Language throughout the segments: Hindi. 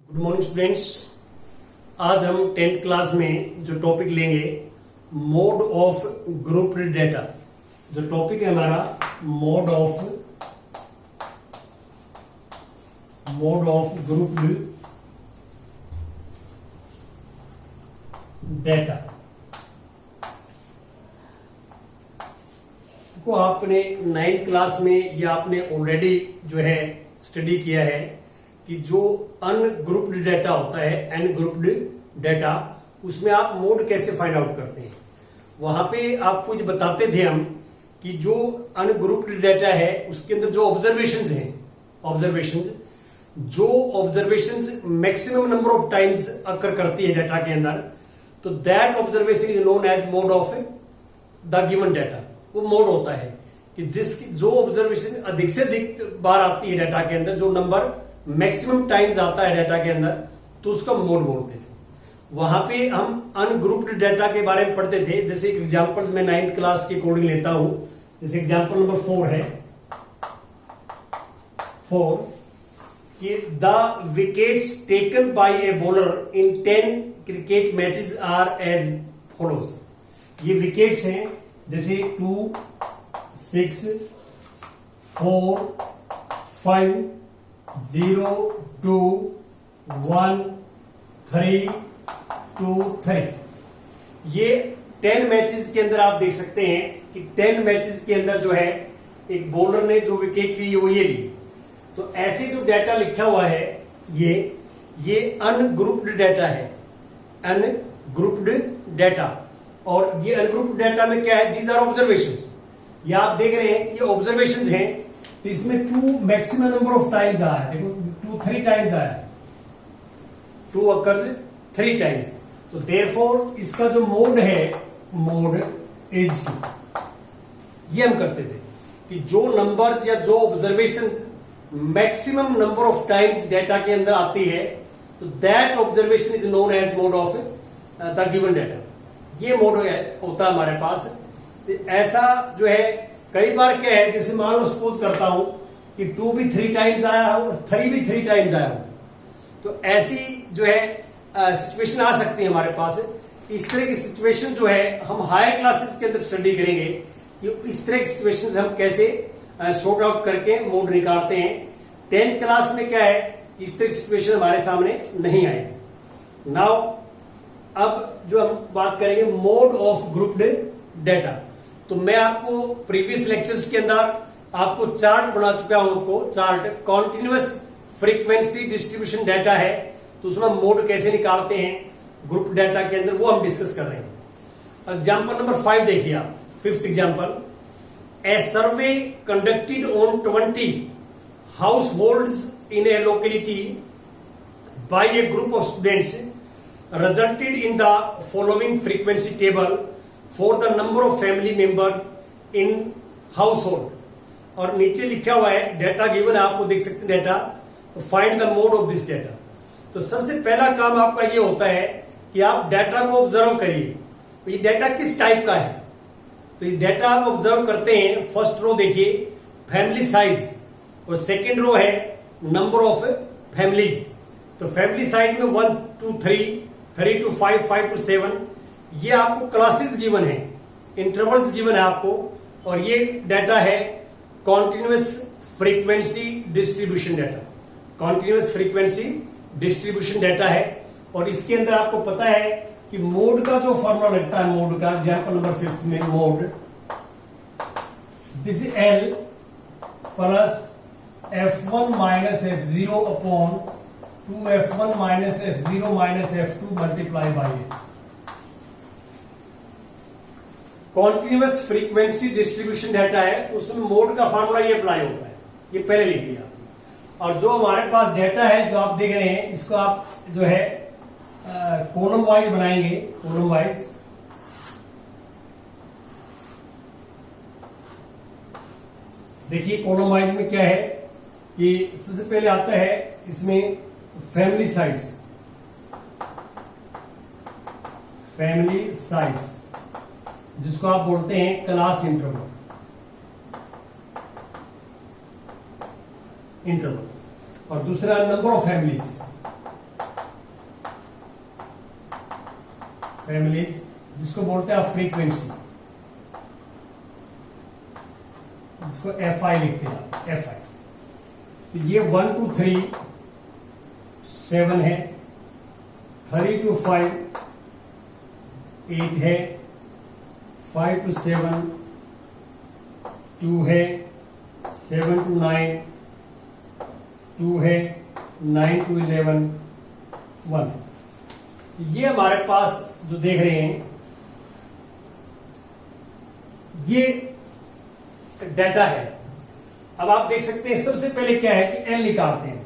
Good morning students. आज हम 10th क्लास में जो टॉपिक लेंगे मोड ऑफ ग्रुप्ड डेटा। जो टॉपिक है हमारा मोड ऑफ ग्रुप्ड डेटा को आपने 9th क्लास में या आपने ऑलरेडी जो है स्टडी किया है कि जो अनग्रुप्ड डेटा होता है अनग्रुप्ड डेटा, उसमें आप मोड कैसे फाइंड आउट करते हैं। वहां पे आपको जो बताते थे हम कि जो अनग्रुप्ड डेटा है उसके अंदर जो observations maximum number of times occur करती है डेटा के अंदर, तो that observation is known as mode of the given data. वो मोड होता है कि जिसकी जो ऑब्जर्वेशन अधिक से अधिक बार आती है डेटा के अंदर, जो नंबर मैक्सिमम टाइम्स आता है डेटा के अंदर, तो उसका मोड बोलते हैं। वहां पे हम अनग्रुप्ड डेटा के बारे में पढ़ते थे। जैसे एक एग्जांपल मैं 9th क्लास के अकॉर्डिंग लेता हूं। जैसे एग्जांपल नंबर 4 है 4 कि the wickets taken by a bowler in 10 cricket matches are as follows. ये विकेट्स हैं जैसे 2, 6, 4, 5, 0, 2, 1, 3, 2, 3। ये 10 मैचेस के अंदर आप देख सकते हैं कि 10 मैचेस के अंदर जो है एक बॉलर ने जो विकेट ली वो ये ली। तो ऐसे जो डेटा लिखा हुआ है ये अनग्रुप्ड डेटा है, अनग्रुप्ड डेटा। और ये अनग्रुप्ड डेटा में क्या है, दीज आर ऑब्जर्वेशंस। ये आप देख रहे हैं ये ऑब्जर्वेशंस हैं, तो इसमें 2 मैक्सिमम नंबर ऑफ टाइम्स आया है। देखो 2 3 टाइम्स आया है, 2 अकर्स 3 टाइम्स। तो देयरफॉर इसका जो मोड है, मोड इज 2। ये हम करते थे कि जो नंबर्स या जो observations maximum number of times data के अंदर आती है, तो that observation is known as mode of the given data. ये मोड होता है हमारे पास। ऐसा जो है कई बार क्या है, जैसे मान लो सपोज करता हूं कि 2 भी 3 टाइम्स आया हो और 3 भी 3 टाइम्स आया हो, तो ऐसी जो है सिचुएशन आ सकती है हमारे पास। इस तरह की सिचुएशन जो है हम हायर क्लासेस के अंदर स्टडी करेंगे कि इस तरह की सिचुएशंस हम कैसे सॉर्ट आउट करके मोड निकालते हैं। 10th क्लास में क्या है, इस तरह की सिचुएशन हमारे सामने नहीं आएगी। नाउ अब जो हम बात करेंगे मोड ऑफ ग्रुप्ड डेटा, तो मैं आपको प्रीवियस लेक्चर्स के अंदर आपको चार्ट बना चुका हूं। आपको chart continuous frequency distribution data है, तो उसमें मोड कैसे निकालते हैं ग्रुप डेटा के अंदर, वो हम डिस्कस कर रहे हैं। एग्जांपल नंबर 5 देखिए आप, 5th example. A survey conducted on 20 households in a locality by a group of students resulted in the following frequency table for the number of family members in household। और नीचे लिखा हुआ है डेटा गिवन है, आपको देख सकते हैं data. Find the mode of this data. तो सबसे पहला काम आपका ये होता है कि आप डेटा को ऑब्जर्व करिए, ये डेटा किस टाइप का है। तो ये डेटा आप ऑब्जर्व करते हैं। फर्स्ट रो देखिए फैमिली साइज, और सेकेंड रो है नंबर ऑफ फैमिलीज। तो फैमिली साइज में 1 2 3, 3 to 5, 5 to 7, ये आपको क्लासेस गिवन है, इंटरवल्स गिवन है आपको। और ये डाटा है continuous frequency distribution data, continuous frequency distribution data है। और इसके अंदर आपको पता है कि मोड का जो फॉर्मूला लगता है, मोड का एग्जांपल नंबर 5 में mode this is L plus F1 minus F0 upon 2F1 minus F0 minus F2 multiply by A. Continuous frequency distribution data है, उसमें मोड का फार्मूला ये अप्लाई होता है, ये पहले लिख लिया। और जो हमारे पास डाटा है जो आप देख रहे हैं, इसको आप जो है कॉलम वाइज बनाएंगे, कॉलम वाइज। देखिए कॉलम वाइज में क्या है कि सबसे पहले आता है इसमें फैमिली साइज, फैमिली साइज जिसको आप बोलते हैं क्लास इंटरवल। और दूसरा नंबर ऑफ फैमिलीज, फैमिलीज, जिसको बोलते हैं फ्रीक्वेंसी, जिसको FI लिखते हैं FI। तो ये 1 to 3 7 है, 3 to 5 8 है, 5 to 7 2 है, 7 to 9 2 है, 9 to 11 1। ये हमारे पास जो देख रहे हैं ये डाटा है। अब आप देख सकते हैं सबसे पहले क्या है कि L निकालते हैं,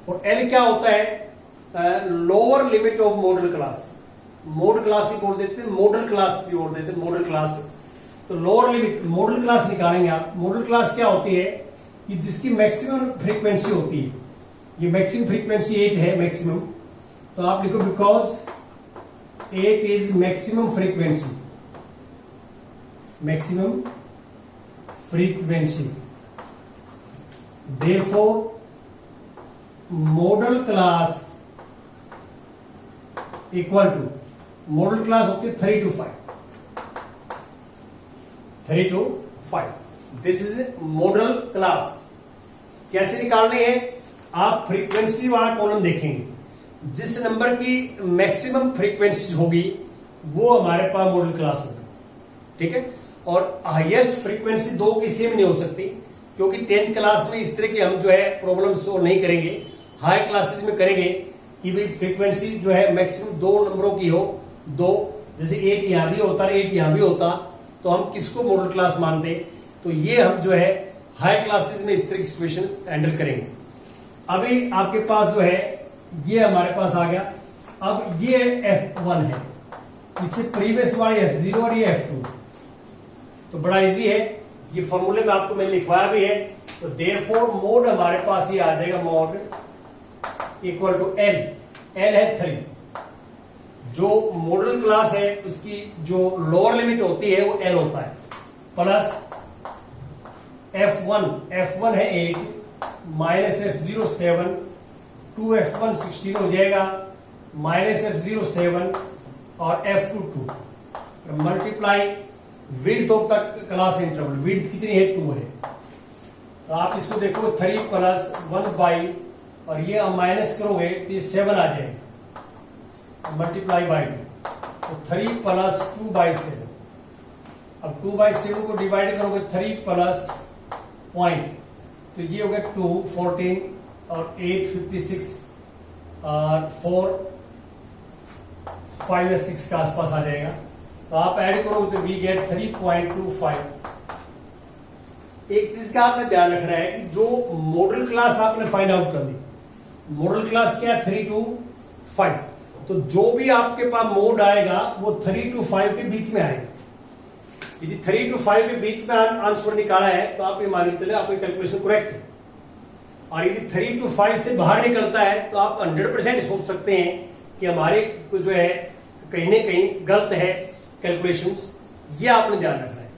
और L क्या होता है, lower limit of modal class. Modal class ही बोल देते हैं, मॉडल क्लास भी बोल देते हैं, मॉडल क्लास। तो लोअर लिमिट मॉडल क्लास निकालेंगे आप। मॉडल क्लास क्या होती है कि जिसकी मैक्सिमम फ्रीक्वेंसी होती है, ये मैक्सिमम फ्रीक्वेंसी 8 है मैक्सिमम, तो आप लिखो because 8 is maximum frequency, maximum frequency, therefore modal class equal to, modal class होती है 3 to 5, 3 to 5, this is modal class. कैसे निकालनी है, आप फ्रीक्वेंसी वाला कॉलम देखेंगे, जिस नंबर की मैक्सिमम फ्रीक्वेंसी होगी वो हमारे पास मॉडल क्लास होगी, ठीक है। और हाईएस्ट फ्रीक्वेंसी दो की सेम नहीं हो सकती, क्योंकि 10th क्लास में इस तरह की हम जो है प्रॉब्लम सोल्व नहीं करेंगे। हाई क्लासेस में करेंगे कि भाई फ्रीक्वेंसी जो है मैक्सिमम दो नंबरों की हो, दो, जैसे 8 यहां भी होता 8 यहां भी होता, तो हम किसको मॉडल क्लास मानते। तो ये हम जो है हाई क्लासेस में इस तरह की सिचुएशन हैंडल करेंगे। अभी आपके पास जो है ये हमारे पास आ गया। अब ये F1 है, इससे प्रीवियस वाले F0 और ये F2, तो बड़ा इजी है, ये फॉर्मूले में आपको मैंने लिखवाया भी है। तो देयरफॉर मोड हमारे पास ये आ जाएगा, mode equal to L, L है 3। जो मॉडल क्लास है उसकी जो लोअर लिमिट होती है वो L होता है, प्लस F1 है 8 माइनस F0 7, 2F1 16 हो जाएगा, माइनस F0 7 और F2 2, multiply width of the class interval, width कितनी है 2 है। तो आप इसको देखो 3 प्लस 1 बाई, और ये आप माइनस करोगे तो ये 7 आ जाएगा, मल्टीप्लाई बाई 2, तो 3 प्लस 2 बाई 7। अब 2 बाई 7 को डिवाइड करोगे 3 प्लस पॉइंट, तो ये हो गया 2 14 और 8 56 और 4 5 या 6 के आसपास आ जाएगा। तो आप ऐड करोगे तो वी गेट 3.25। एक चीज का आपने ध्यान रखना है कि जो मॉडल क्लास आपने फाइंड आउट कर ली, मॉडल क्लास क्या है 3 to 5, तो जो भी आपके पास मोड आएगा वो 3 to 5 के बीच में आएगा। यदि 3 to 5 के बीच में आंसर निकाला है तो आप ये मान के चले आपकी कैलकुलेशन करेक्ट है, और यदि 3 to 5 से बाहर निकलता है तो आप 100% सोच सकते हैं कि हमारे जो है कहीं ना कहीं गलत है कैलकुलेशंस। ये आपने ध्यान रखना है।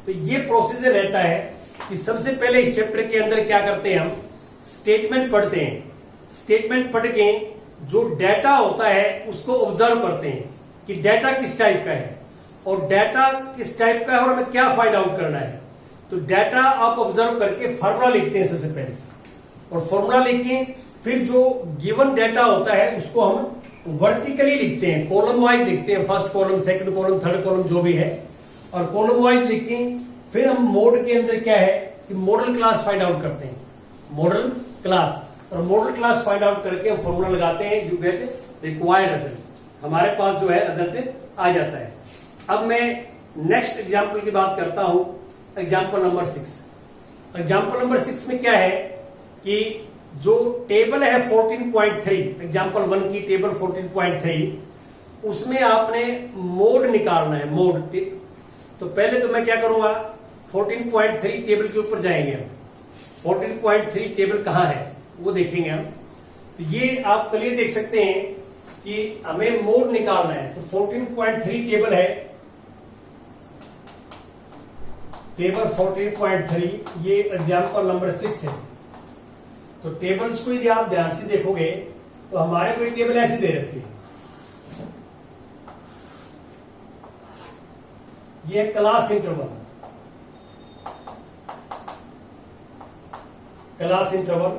तो ये प्रोसीजर रहता है कि सबसे पहले इस चैप्टर के अंदर क्या करते हैं, हम स्टेटमेंट पढ़ते हैं। स्टेटमेंट पढ़ के जो डाटा होता है उसको ऑब्जर्व करते हैं कि डाटा किस टाइप का है, और डाटा किस टाइप का है और हमें क्या फाइंड आउट करना है। तो डाटा आप ऑब्जर्व करके फार्मूला लिखते हैं सबसे पहले, और फार्मूला लिख के फिर जो गिवन डाटा होता है उसको हम वर्टिकली लिखते हैं, कॉलम वाइज लिखते हैं, first column, second column, third column जो भी है, और कॉलम वाइज लिख के फिर हम मोड के अंदर क्या है कि मॉडल क्लास फाइंड आउट करते हैं, मॉडल क्लास, और मॉडल क्लास फाइंड आउट करके हम फॉर्मूला लगाते हैं, यू गेट रिक्वायर्ड रिजल्ट, हमारे पास जो है रिजल्ट आ जाता है। अब मैं नेक्स्ट एग्जांपल की बात करता हूं, एग्जांपल नंबर 6। एग्जांपल नंबर 6 में क्या है कि जो टेबल है 14.3, एग्जांपल 1 की टेबल 14.3, उसमें आपने मोड निकालना है, मोड। तो पहले तो मैं क्या करूंगा, 14.3 टेबल के ऊपर जाएंगे हम। 14.3 टेबल कहां है वो देखेंगे हम। तो ये आप क्लियर देख सकते हैं कि हमें मोड निकालना है। तो 14.3 टेबल है, टेबल 14.3, ये एग्जांपल नंबर 6 है। तो टेबल्स को यदि आप ध्यान से देखोगे तो हमारे को एक टेबल ऐसी दे रखी है, ये क्लास इंटरवल, क्लास इंटरवल,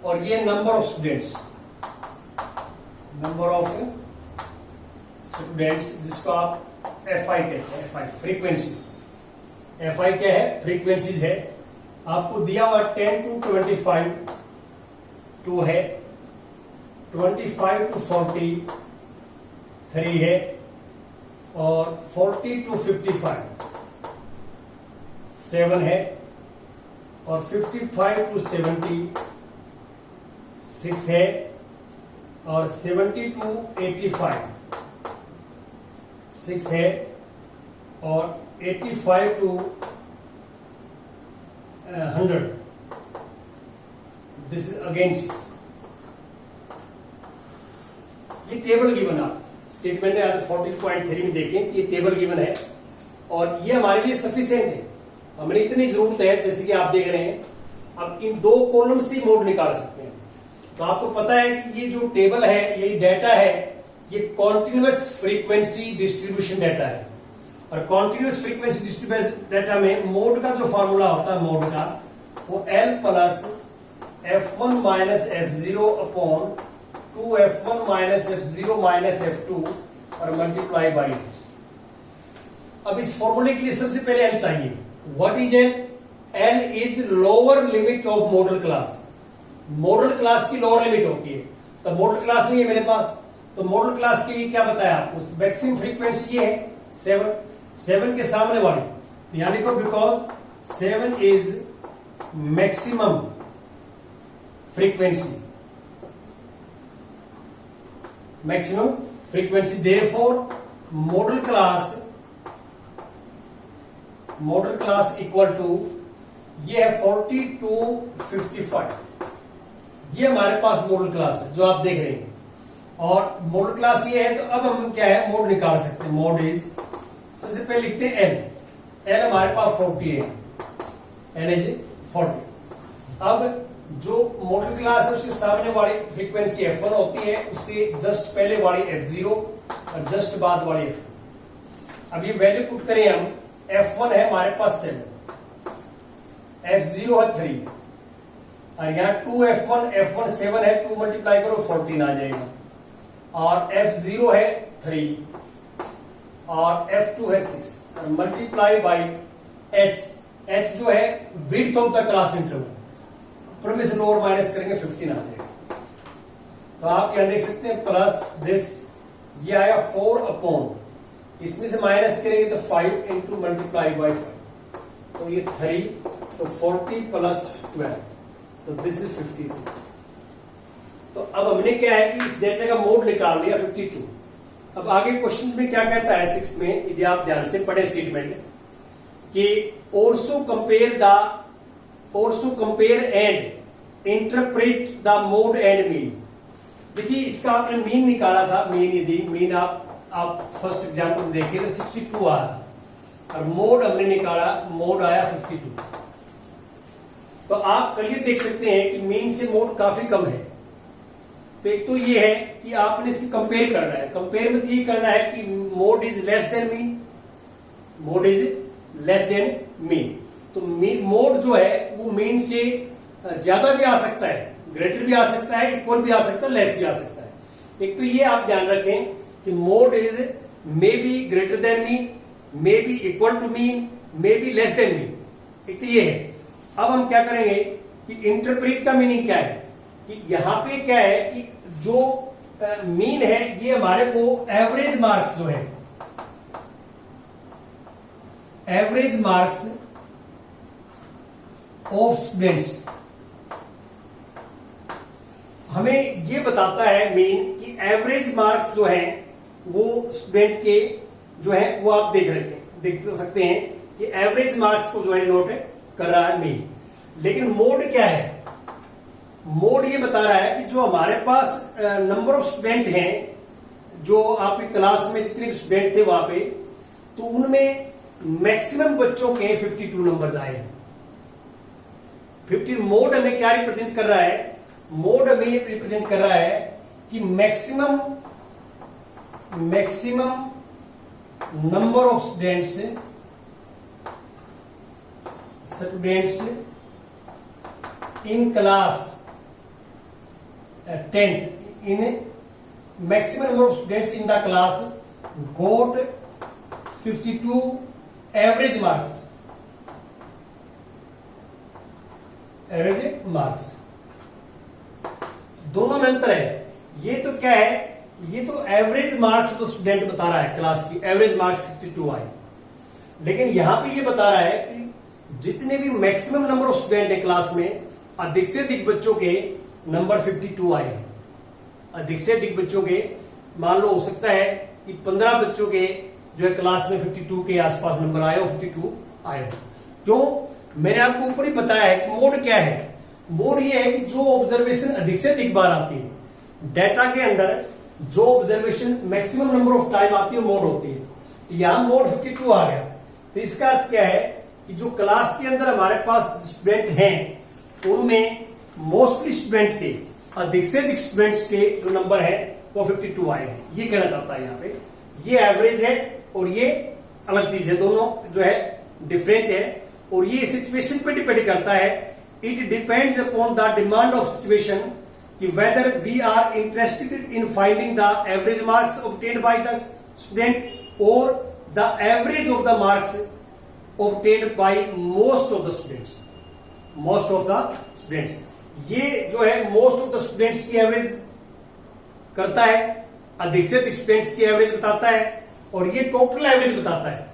और ये number of students, number of students, जिसको आप FI कहते हैं, FI फ्रीक्वेंसीज। FI क्या है? फ्रीक्वेंसीज है। आपको दिया हुआ 10 to 25 2 है, 25 to 40 3 है, और 40 to 55 7 है, और 55 to 70 6 है, और 70 to 85 6 है, और 85 to 100 दिस इज अगेन 6। ये टेबल गिवन आप स्टेटमेंट में 14.3 में देखें, ये टेबल गिवन है और ये हमारे लिए सफिशिएंट है। हमें इतनी जरूरत है, जैसे कि आप देख रहे हैं, अब इन दो कॉलम से मोड निकाल सकते हैं। तो आपको पता है कि ये जो टेबल है, ये डाटा है, ये कॉन्टिन्यूअस फ्रीक्वेंसी डिस्ट्रीब्यूशन डाटा है। और कॉन्टिन्यूअस फ्रीक्वेंसी डिस्ट्रीब्यूशन डाटा में मोड का जो फॉर्मूला होता है, मोड का, वो L plus F1 minus F0 upon 2F1 minus F0 minus F2 और मल्टीप्लाई बाई H। अब इस फॉर्मूले के लिए सबसे पहले L चाहिए। What is L? L is lower limit of modal class. Modal class की लोअर लिमिट होती है, तो मॉडल क्लास नहीं है मेरे पास, तो मॉडल क्लास के लिए क्या बताया आपको? मैक्सिमम फ्रीक्वेंसी ये है 7 के सामने वाली, यानी को because 7 is maximum frequency, maximum frequency, therefore modal class equal to, ये है 40 to 55, ये हमारे पास मॉडल क्लास है जो आप देख रहे हैं। और मॉडल क्लास ये है, तो अब हम क्या है, मोड निकाल सकते हैं। मोड इज, सबसे पहले लिखते हैं L हमारे पास 40 है, L इज 40। अब जो मॉडल क्लास है उसके सामने वाली फ्रीक्वेंसी F1 होती है, उससे जस्ट पहले वाली F0 और जस्ट बाद वाली F2। अब ये वैल्यू पुट करें हम, F1 है हमारे पास 7, F0 है 3, और यहाँ 2F1, F1 7 है, 2 मल्टीप्लाई करो 14 आ जाएगा, और F0 है 3 और F2 है 6, और मल्टीप्लाई बाई H जो है width of the class interval, ऊपर में से लोअर माइनस करेंगे 15 आ जाएगा। तो आप यहां देख सकते हैं प्लस दिस, ये आया 4 अपॉन, इसमें से माइनस करेंगे तो 5 इंटू मल्टीप्लाई बाई 5, तो ये 3, तो 40 प्लस 12, तो दिस इज 52। तो अब हमने क्या है कि इस डेटा का मोड निकाल लिया 52। अब आगे क्वेश्चन में क्या कहता है 6 में, यदि आप ध्यान से पढ़े स्टेटमेंट, कि also compare and interpret the mode and mean. देखिए इसका आपने मीन निकाला था, मीन, यदि मीन आप फर्स्ट एग्जांपल देखें तो 62 आ रहा, और मोड हमने निकाला, मोड आया 52। तो आप क्लियर देख सकते हैं कि मीन से मोड काफी कम है। तो एक तो ये है कि आपने इसकी कंपेयर करना है, कंपेयर में तो ये करना है कि mode is less than mean, mode is less than mean. तो मोड जो है वो मीन से ज्यादा भी आ सकता है, ग्रेटर भी आ सकता है, इक्वल भी आ सकता है, लेस भी आ सकता है। एक तो ये आप ध्यान रखें कि mode is may be greater than mean, may be equal to mean, may be less than mean. एक तो ये है। अब हम क्या करेंगे कि इंटरप्रेट का मीनिंग क्या है, कि यहां पे क्या है कि जो मीन है ये हमारे को एवरेज मार्क्स जो है, एवरेज मार्क्स ऑफ स्टूडेंट्स, हमें ये बताता है मीन कि एवरेज मार्क्स जो है वो स्टूडेंट के जो है वो आप देख सकते हैं कि एवरेज मार्क्स को जो है नोट कर रहा है मीन। लेकिन मोड क्या है? मोड ये बता रहा है कि जो हमारे पास नंबर ऑफ स्टूडेंट हैं, जो आपकी क्लास में जितने स्टूडेंट थे वहां पे, तो उनमें मैक्सिमम बच्चों के 52 नंबर आए हैं। 50 मोड हमें क्या रिप्रेजेंट कर रहा है? मोड हमें रिप्रेजेंट कर रहा है कि maximum number of students students in class 10th in maximum number of students in the class got 52 average marks. Average marks, दोनों में अंतर है। ये तो क्या है, ये तो एवरेज मार्क्स तो स्टूडेंट बता रहा है क्लास की, एवरेज मार्क्स 62 आए, लेकिन यहां पे ये बता रहा है कि जितने भी मैक्सिमम नंबर ऑफ स्टूडेंट है क्लास में, अधिक से अधिक बच्चों के नंबर 52 आए हैं। अधिक से अधिक बच्चों के, मान लो हो सकता है कि 15 बच्चों के जो है क्लास में 52 के आसपास नंबर आए और 52 आए। क्यों? मैंने आपको ऊपर ही बताया है कि मोड क्या है। मोड ये है कि जो ऑब्जर्वेशन अधिक से अधिक बार आती है, डेटा के अंदर जो observation maximum number of time आती है मोड होती है। यहां मोड 52 आ गया, तो इसका अर्थ क्या है कि जो क्लास के अंदर हमारे पास स्टूडेंट हैं उनमें मोस्टली स्टूडेंट के, अधिक से अधिक स्टूडेंट्स के जो नंबर है वो 52 आए हैं। ये कहना चाहता है यहाँ पे। ये एवरेज है और ये अलग चीज है, दोनों जो है डिफरेंट है और ये सिचुएशन पे डिपेंड करता है। It depends upon the demand of situation कि whether we are interested in finding the average marks obtained by the student और the average of the marks obtained by most of the students. Most of the students, ये जो है मोस्ट ऑफ द स्टूडेंट्स की एवरेज करता है, अधिक से अधिक स्टूडेंट्स की एवरेज बताता है, और ये टोटल एवरेज बताता है।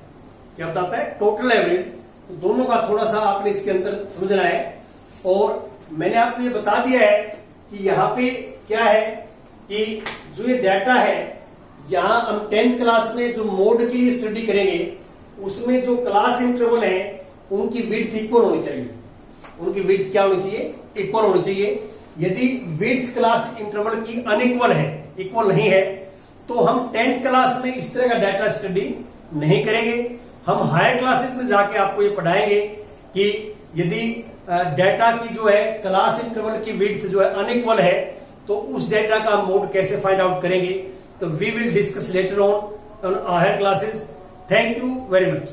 क्या बताता है? Total average. तो दोनों का थोड़ा सा आपने इसके अंदर समझना है। और मैंने आपको ये बता दिया है कि यहाँ पे क्या है कि जो ये डाटा है, यहाँ हम 10th क्लास में जो मोड के लिए स्टडी करेंगे उसमें जो क्लास इंटरवल है उनकी विड्थ इक्वल होनी चाहिए। उनकी विड्थ क्या होनी चाहिए? इक्वल होनी चाहिए। यदि विड्थ क्लास इंटरवल की अनइक्वल है, इक्वल नहीं है, तो हम 10th क्लास में इस तरह का डाटा स्टडी नहीं करेंगे। हम हायर क्लासेस में जाके आपको ये पढ़ाएंगे कि यदि डाटा की जो है क्लास इंटरवल की विड्थ जो है अनइक्वल है तो उस डाटा का मोड कैसे फाइंड आउट करेंगे। तो we will discuss later on higher classes. Thank you very much.